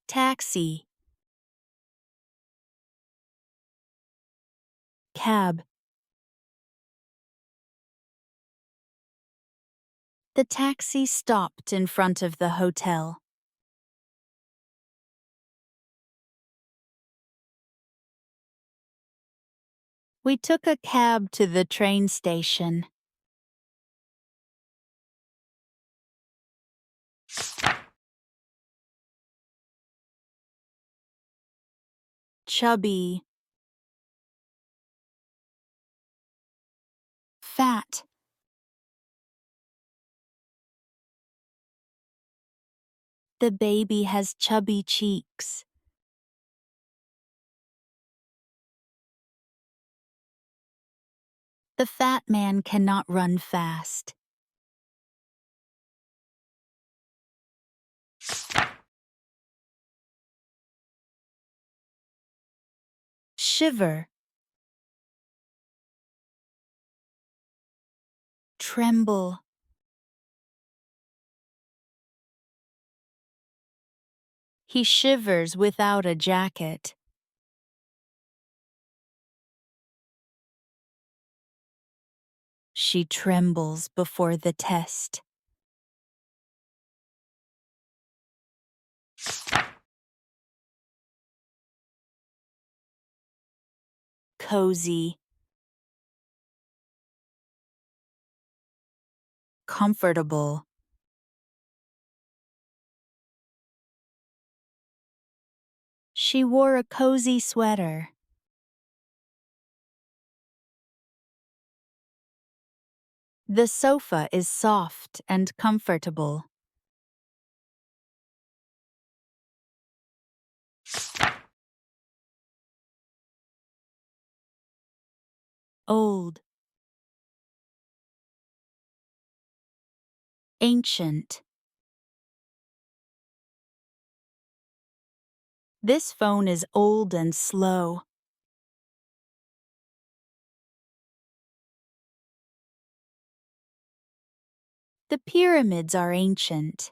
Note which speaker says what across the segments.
Speaker 1: taxi, cab. The taxi stopped in front of the hotel. We took a cab to the train station. Chubby, fat. The baby has chubby cheeks. The fat man cannot run fast. Shiver, tremble. He shivers without a jacket. She trembles before the test. Cozy, comfortable. She wore a cozy sweater. The sofa is soft and comfortable. Old, ancient. This phone is old and slow. The pyramids are ancient.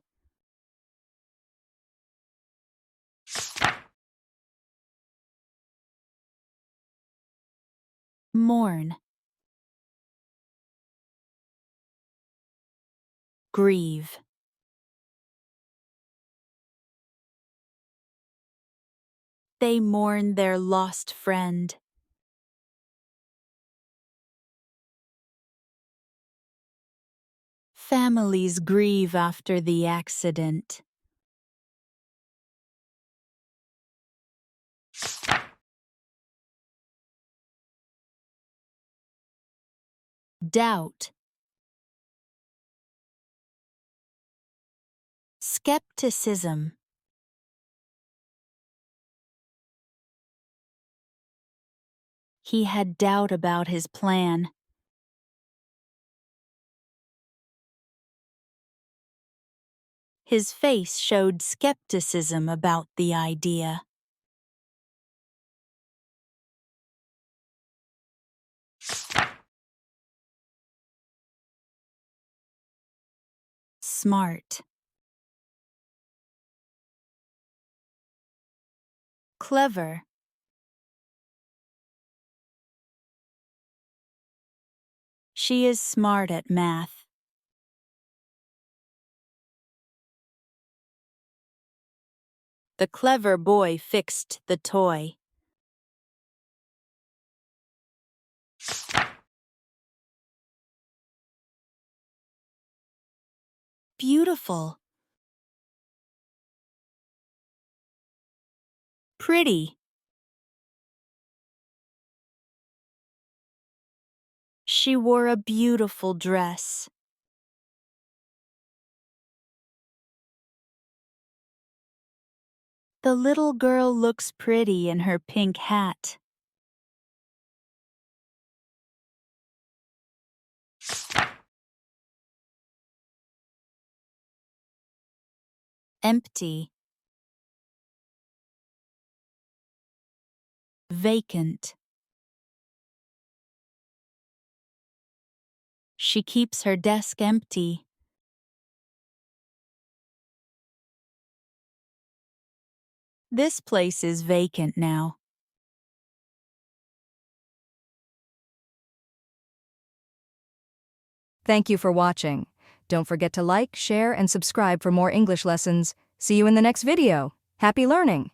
Speaker 1: Mourn, grieve. They mourn their lost friend. Families grieve after the accident. Doubt, skepticism. He had doubt about his plan. His face showed skepticism about the idea. Smart, clever. She is smart at math. The clever boy fixed the toy. Beautiful. Pretty. She wore a beautiful dress. The little girl looks pretty in her pink hat. Empty. Vacant. She keeps her desk empty. This place is vacant now.
Speaker 2: Thank you for watching. Don't forget to like, share, and subscribe for more English lessons. See you in the next video. Happy learning!